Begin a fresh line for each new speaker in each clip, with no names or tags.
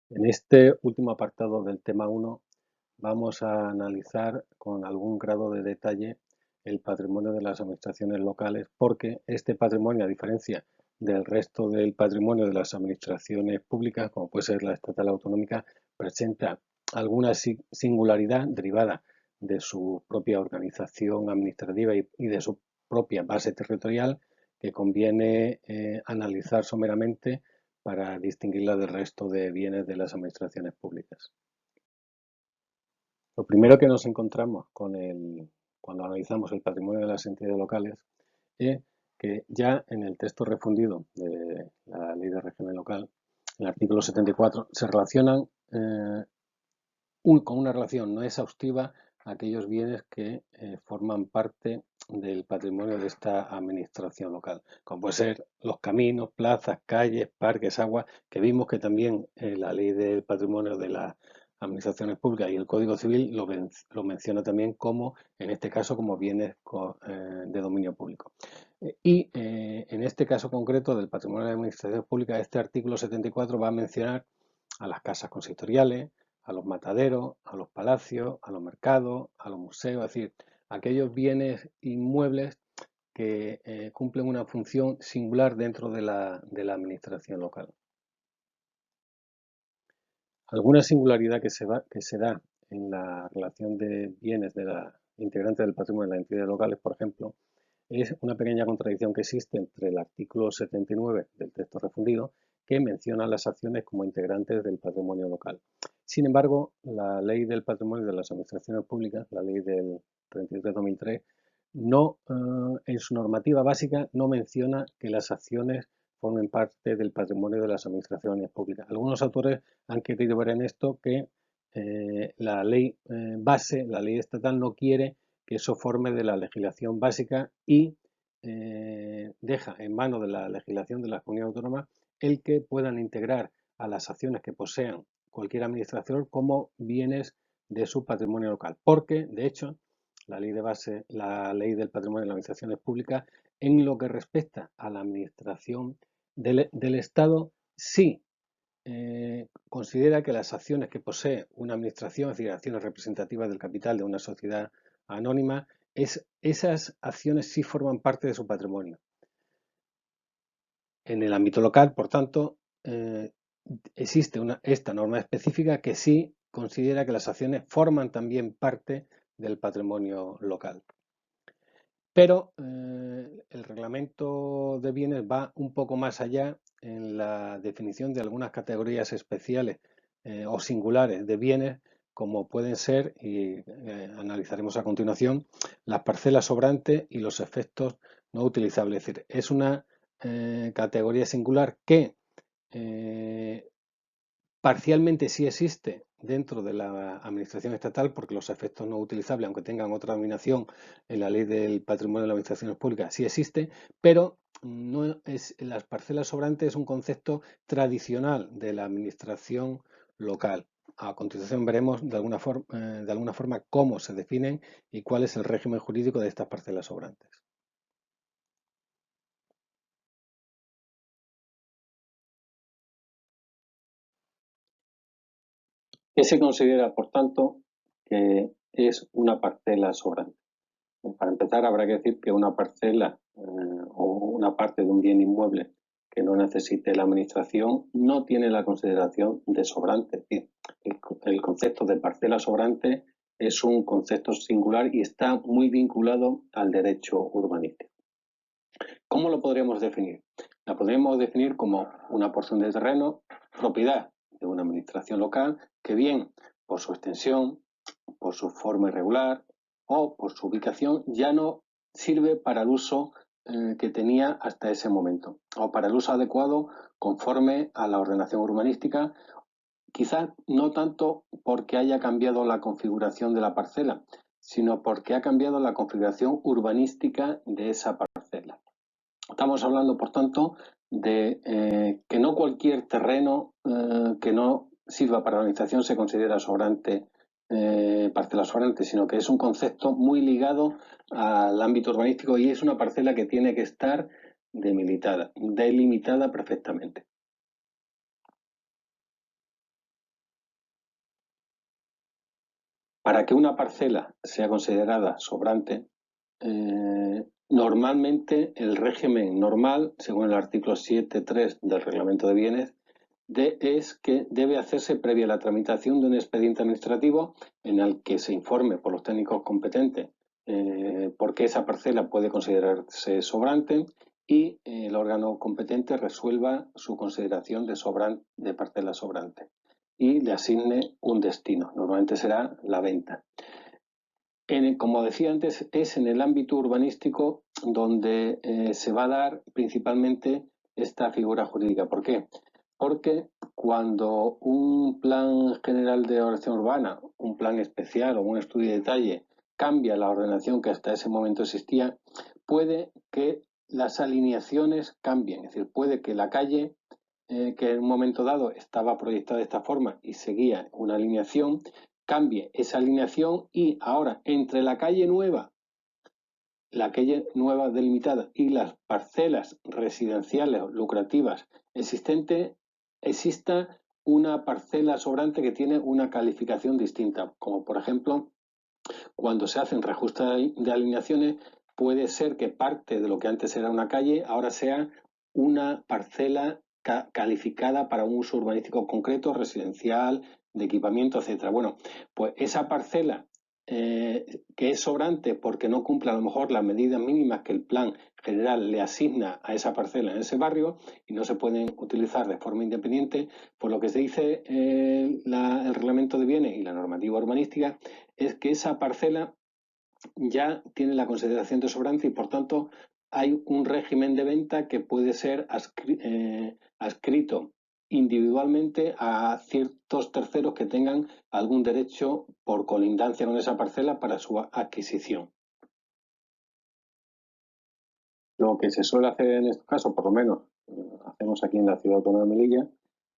En este último apartado del tema 1 vamos a analizar con algún grado de detalle el patrimonio de las administraciones locales, porque este patrimonio, a diferencia del resto del patrimonio de las administraciones públicas, como puede ser la estatal autonómica, presenta alguna singularidad derivada de su propia organización administrativa y de su propia base territorial que conviene analizar someramente para distinguirla del resto de bienes de las administraciones públicas. Lo primero que nos encontramos cuando analizamos el patrimonio de las entidades locales es que ya en el texto refundido de la Ley de Régimen Local, en el artículo 74, se relacionan con una relación no exhaustiva aquellos bienes que forman parte del patrimonio de esta administración local, como puede ser los caminos, plazas, calles, parques, aguas, que vimos que también la ley del patrimonio de las administraciones públicas y el Código Civil lo menciona también como, en este caso, como bienes de dominio público. En este caso concreto del patrimonio de las administraciones públicas, este artículo 74 va a mencionar a las casas consistoriales, a los mataderos, a los palacios, a los mercados, a los museos, es decir, aquellos bienes inmuebles que cumplen una función singular dentro de la administración local. Alguna singularidad que se da en la relación de bienes de la integrante del patrimonio de las entidades locales, por ejemplo, es una pequeña contradicción que existe entre el artículo 79 del texto refundido, que menciona las acciones como integrantes del patrimonio local. Sin embargo, la Ley del Patrimonio de las Administraciones Públicas, la Ley del 33-2003, no, en su normativa básica no menciona que las acciones formen parte del patrimonio de las administraciones públicas. Algunos autores han querido ver en esto que la ley base, la ley estatal, no quiere que eso forme de la legislación básica y deja en manos de la legislación de las comunidades autónomas el que puedan integrar a las acciones que posean cualquier administración como bienes de su patrimonio local. Porque, de hecho, la ley de base, la ley del patrimonio de las administraciones públicas, en lo que respecta a la administración del Estado, sí considera que las acciones que posee una administración, es decir, acciones representativas del capital de una sociedad anónima, esas acciones sí forman parte de su patrimonio. En el ámbito local, por tanto, existe esta norma específica que sí considera que las acciones forman también parte del patrimonio local. Pero el reglamento de bienes va un poco más allá en la definición de algunas categorías especiales o singulares de bienes, como pueden ser, y analizaremos a continuación, las parcelas sobrantes y los efectos no utilizables. Es decir, es una categoría singular que parcialmente sí existe dentro de la administración estatal, porque los efectos no utilizables, aunque tengan otra denominación en la ley del patrimonio de las administraciones públicas, sí existe, pero no es, las parcelas sobrantes es un concepto tradicional de la administración local. A continuación veremos de alguna forma cómo se definen y cuál es el régimen jurídico de estas parcelas sobrantes. ¿Qué se considera, por tanto, que es una parcela sobrante? Para empezar, habrá que decir que una parcela o una parte de un bien inmueble que no necesite la administración no tiene la consideración de sobrante. Es decir, el concepto de parcela sobrante es un concepto singular y está muy vinculado al derecho urbanístico. ¿Cómo lo podríamos definir? La podríamos definir como una porción de terreno, propiedad de una administración local, que bien por su extensión, por su forma irregular o por su ubicación ya no sirve para el uso que tenía hasta ese momento o para el uso adecuado conforme a la ordenación urbanística, quizás no tanto porque haya cambiado la configuración de la parcela, sino porque ha cambiado la configuración urbanística de esa parcela. Estamos hablando, por tanto, de que no cualquier terreno que no sirva para la organización se considera sobrante, parcela sobrante, sino que es un concepto muy ligado al ámbito urbanístico y es una parcela que tiene que estar delimitada perfectamente. Para que una parcela sea considerada sobrante, normalmente el régimen normal, según el artículo 7.3 del Reglamento de Bienes, es que debe hacerse previa la tramitación de un expediente administrativo en el que se informe por los técnicos competentes por qué esa parcela puede considerarse sobrante y el órgano competente resuelva su consideración de parcela sobrante y le asigne un destino. Normalmente será la venta. Como decía antes, es en el ámbito urbanístico donde se va a dar principalmente esta figura jurídica. ¿Por qué? Porque cuando un plan general de ordenación urbana, un plan especial o un estudio de detalle cambia la ordenación que hasta ese momento existía, puede que las alineaciones cambien. Es decir, puede que la calle que en un momento dado estaba proyectada de esta forma y seguía una alineación, cambie esa alineación y ahora entre la calle nueva delimitada y las parcelas residenciales lucrativas existentes, exista una parcela sobrante que tiene una calificación distinta, como por ejemplo cuando se hacen reajustes de alineaciones, puede ser que parte de lo que antes era una calle ahora sea una parcela calificada para un uso urbanístico concreto, residencial, de equipamiento, etcétera. Bueno, pues esa parcela que es sobrante porque no cumple a lo mejor las medidas mínimas que el plan general le asigna a esa parcela en ese barrio y no se pueden utilizar de forma independiente, por lo que se dice el reglamento de bienes y la normativa urbanística es que esa parcela ya tiene la consideración de sobrante y por tanto hay un régimen de venta que puede ser adscrito individualmente a ciertos terceros que tengan algún derecho por colindancia con esa parcela para su adquisición. Lo que se suele hacer en este caso, por lo menos hacemos aquí en la Ciudad Autónoma de Melilla,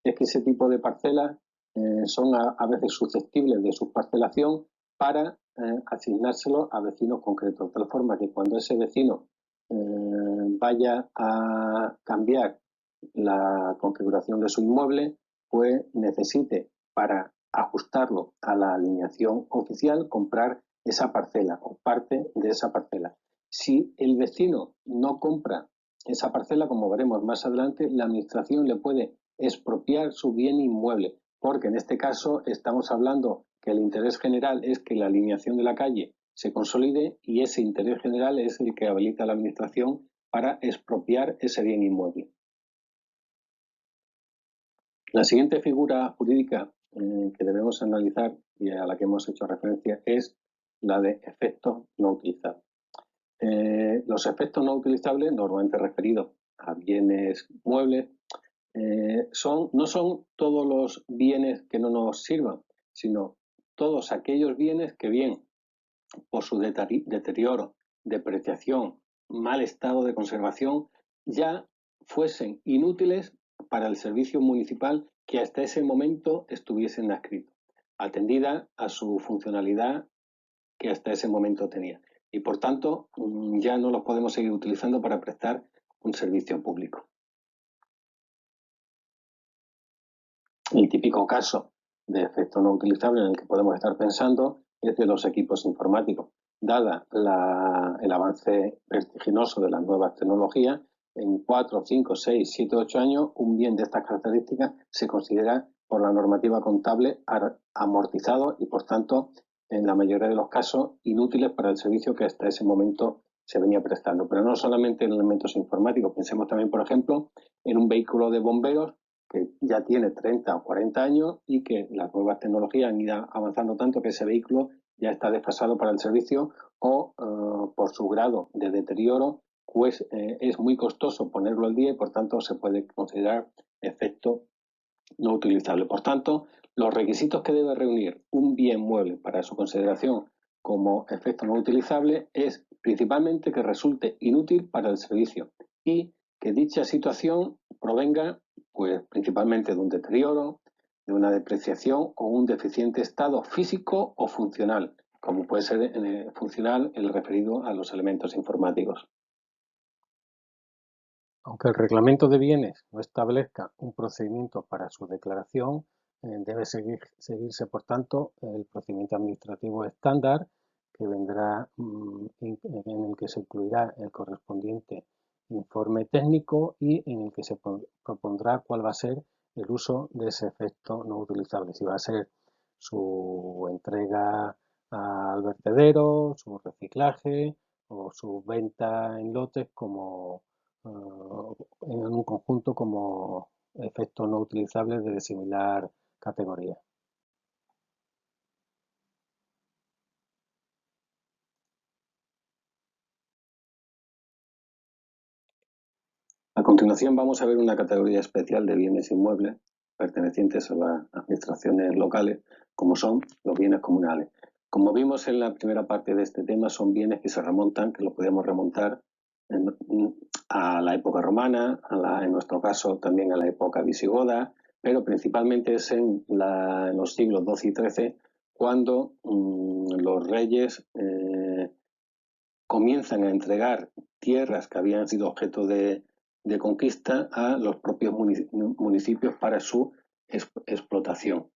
es que ese tipo de parcelas son a veces susceptibles de subparcelación para asignárselo a vecinos concretos, de tal forma que cuando ese vecino vaya a cambiar la configuración de su inmueble, pues necesite para ajustarlo a la alineación oficial comprar esa parcela o parte de esa parcela. Si el vecino no compra esa parcela, como veremos más adelante, la administración le puede expropiar su bien inmueble, porque en este caso estamos hablando que el interés general es que la alineación de la calle se consolide y ese interés general es el que habilita a la administración para expropiar ese bien inmueble. La siguiente figura jurídica que debemos analizar y a la que hemos hecho referencia es la de efectos no utilizables. Los efectos no utilizables, normalmente referidos a bienes muebles, no son todos los bienes que no nos sirvan, sino todos aquellos bienes que bien por su deterioro, depreciación, mal estado de conservación, ya fuesen inútiles para el servicio municipal que hasta ese momento estuviesen adscritos, atendida a su funcionalidad que hasta ese momento tenía. Y por tanto, ya no los podemos seguir utilizando para prestar un servicio público. El típico caso de efecto no utilizable en el que podemos estar pensando es de los equipos informáticos. Dada el avance vertiginoso de las nuevas tecnologías, en 4, 5, 6, 7, 8 años, un bien de estas características se considera por la normativa contable amortizado y, por tanto, en la mayoría de los casos, inútiles para el servicio que hasta ese momento se venía prestando. Pero no solamente en elementos informáticos, pensemos también, por ejemplo, en un vehículo de bomberos que ya tiene 30 o 40 años y que las nuevas tecnologías han ido avanzando tanto que ese vehículo ya está desfasado para el servicio o por su grado de deterioro pues es muy costoso ponerlo al día y por tanto se puede considerar efecto no utilizable. Por tanto, los requisitos que debe reunir un bien mueble para su consideración como efecto no utilizable es principalmente que resulte inútil para el servicio y que dicha situación provenga pues principalmente de un deterioro, de una depreciación o un deficiente estado físico o funcional, como puede ser funcional el referido a los elementos informáticos. Aunque el reglamento de bienes no establezca un procedimiento para su declaración, debe seguirse, por tanto, el procedimiento administrativo estándar que vendrá, en el que se incluirá el correspondiente informe técnico y en el que se propondrá cuál va a ser el uso de ese efecto no utilizable, si va a ser su entrega al vertedero, su reciclaje o su venta en lotes como en un conjunto como efectos no utilizables de similar categoría. A continuación vamos a ver una categoría especial de bienes inmuebles pertenecientes a las administraciones locales, como son los bienes comunales. Como vimos en la primera parte de este tema, son bienes que se remontan, que los podemos remontar a la época romana, en nuestro caso también a la época visigoda, pero principalmente es en los siglos XII y XIII cuando los reyes comienzan a entregar tierras que habían sido objeto de conquista a los propios municipios para su explotación.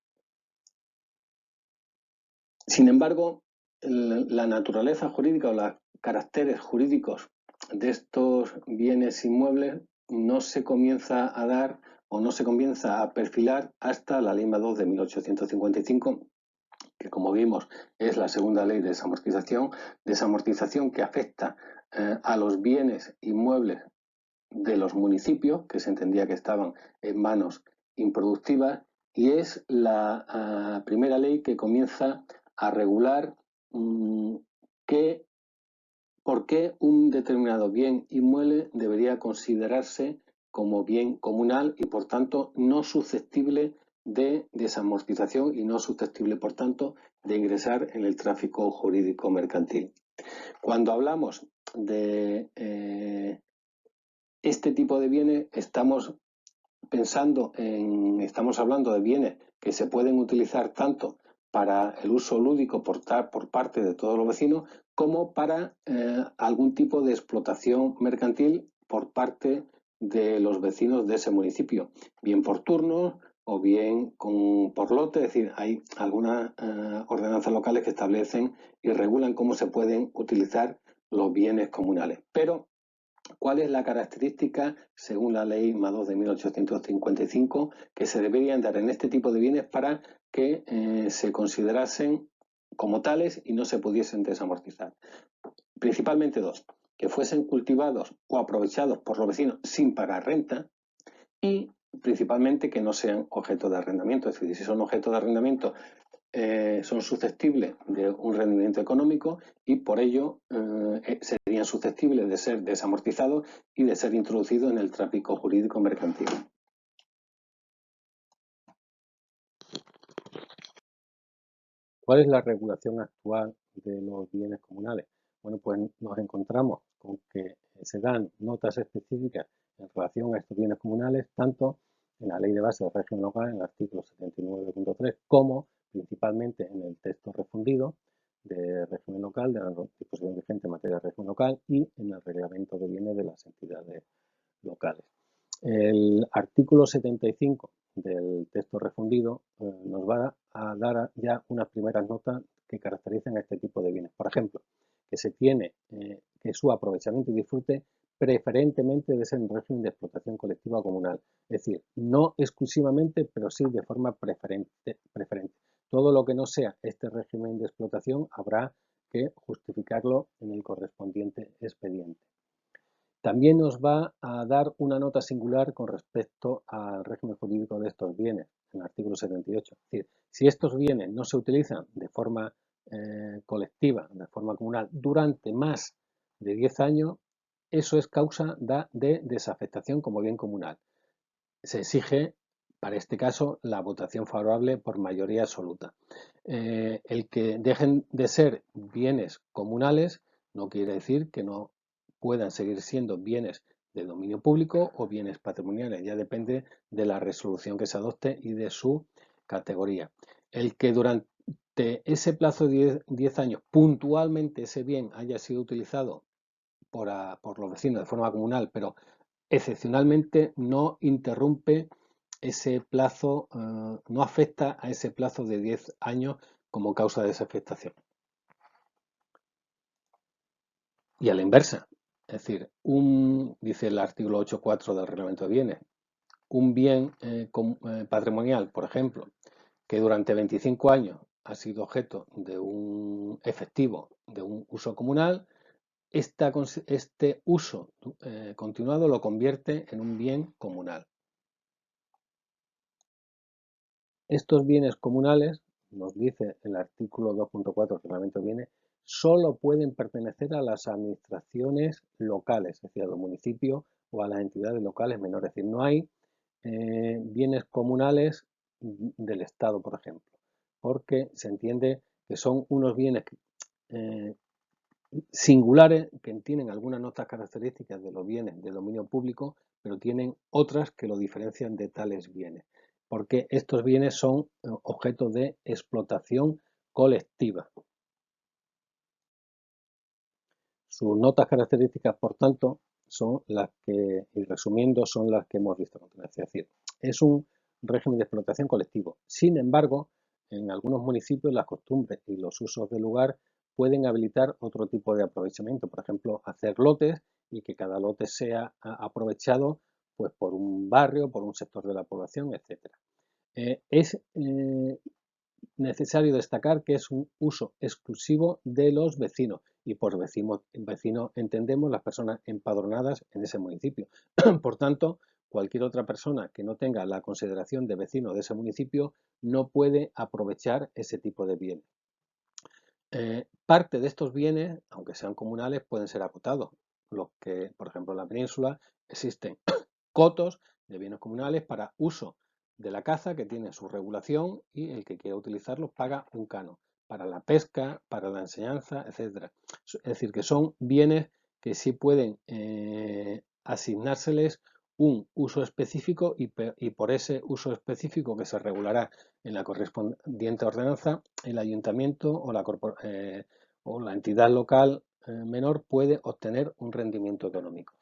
Sin embargo, la naturaleza jurídica o los caracteres jurídicos de estos bienes inmuebles no se comienza a dar o no se comienza a perfilar hasta la Ley MA2 de 1855, que como vimos es la segunda ley de desamortización que afecta a los bienes inmuebles de los municipios, que se entendía que estaban en manos improductivas, y es la primera ley que comienza a regular por qué un determinado bien inmueble debería considerarse como bien comunal y por tanto no susceptible de desamortización y no susceptible por tanto de ingresar en el tráfico jurídico mercantil. Cuando hablamos de este tipo de bienes estamos hablando de bienes que se pueden utilizar tanto para el uso lúdico por parte de todos los vecinos como para algún tipo de explotación mercantil por parte de los vecinos de ese municipio, bien por turnos o bien por lote, es decir, hay algunas ordenanzas locales que establecen y regulan cómo se pueden utilizar los bienes comunales. Pero ¿cuál es la característica, según la ley MA2 de 1855, que se deberían dar en este tipo de bienes para que se considerasen como tales y no se pudiesen desamortizar? Principalmente dos: que fuesen cultivados o aprovechados por los vecinos sin pagar renta y principalmente que no sean objeto de arrendamiento. Es decir, si son objeto de arrendamiento son susceptibles de un rendimiento económico y por ello serían susceptibles de ser desamortizados y de ser introducidos en el tráfico jurídico mercantil. ¿Cuál es la regulación actual de los bienes comunales? Bueno, pues nos encontramos con que se dan notas específicas en relación a estos bienes comunales, tanto en la Ley de Base del Régimen Local, en el artículo 79.3, como principalmente en el texto refundido de régimen local, de la disposición vigente en materia de régimen local y en el reglamento de bienes de las entidades locales. El artículo 75 del texto refundido nos va a dar ya unas primeras notas que caracterizan a este tipo de bienes. Por ejemplo, que se tiene que su aprovechamiento y disfrute preferentemente debe ser en régimen de explotación colectiva o comunal. Es decir, no exclusivamente, pero sí de forma preferente. Todo lo que no sea este régimen de explotación habrá que justificarlo en el correspondiente expediente. También nos va a dar una nota singular con respecto al régimen jurídico de estos bienes, en el artículo 78. Es decir, si estos bienes no se utilizan de forma colectiva, de forma comunal, durante más de 10 años, eso es causa de desafectación como bien comunal. Se exige, para este caso, la votación favorable por mayoría absoluta. El que dejen de ser bienes comunales no quiere decir que no puedan seguir siendo bienes de dominio público o bienes patrimoniales. Ya depende de la resolución que se adopte y de su categoría. El que durante ese plazo de 10 años puntualmente ese bien haya sido utilizado por los vecinos de forma comunal, pero excepcionalmente no interrumpe ese plazo, no afecta a ese plazo de 10 años como causa de desafectación. Y a la inversa, es decir, dice el artículo 8.4 del Reglamento de Bienes, un bien patrimonial, por ejemplo, que durante 25 años ha sido objeto de un efectivo, de un uso comunal, este uso continuado lo convierte en un bien comunal. Estos bienes comunales, nos dice el artículo 2.4 del Reglamento de Bienes, solo pueden pertenecer a las administraciones locales, es decir, a los municipios o a las entidades locales menores. Es decir, no hay bienes comunales del Estado, por ejemplo, porque se entiende que son unos bienes eh, singulares que tienen algunas notas características de los bienes de dominio público, pero tienen otras que lo diferencian de tales bienes, porque estos bienes son objeto de explotación colectiva. Sus notas características, por tanto, son las que, y resumiendo, son las que hemos visto a continuación. Es decir, es un régimen de explotación colectivo. Sin embargo, en algunos municipios las costumbres y los usos del lugar pueden habilitar otro tipo de aprovechamiento. Por ejemplo, hacer lotes y que cada lote sea aprovechado pues, por un barrio, por un sector de la población, etc. Es necesario destacar que es un uso exclusivo de los vecinos y por vecinos entendemos las personas empadronadas en ese municipio. Por tanto, cualquier otra persona que no tenga la consideración de vecino de ese municipio no puede aprovechar ese tipo de bienes. Parte de estos bienes, aunque sean comunales, pueden ser acotados. Los que, por ejemplo, en la península existen cotos de bienes comunales para uso de la caza que tiene su regulación y el que quiera utilizarlos paga un canon para la pesca, para la enseñanza, etcétera. Es decir, que son bienes que sí pueden asignárseles un uso específico y por ese uso específico que se regulará en la correspondiente ordenanza, el ayuntamiento o la entidad local menor puede obtener un rendimiento económico.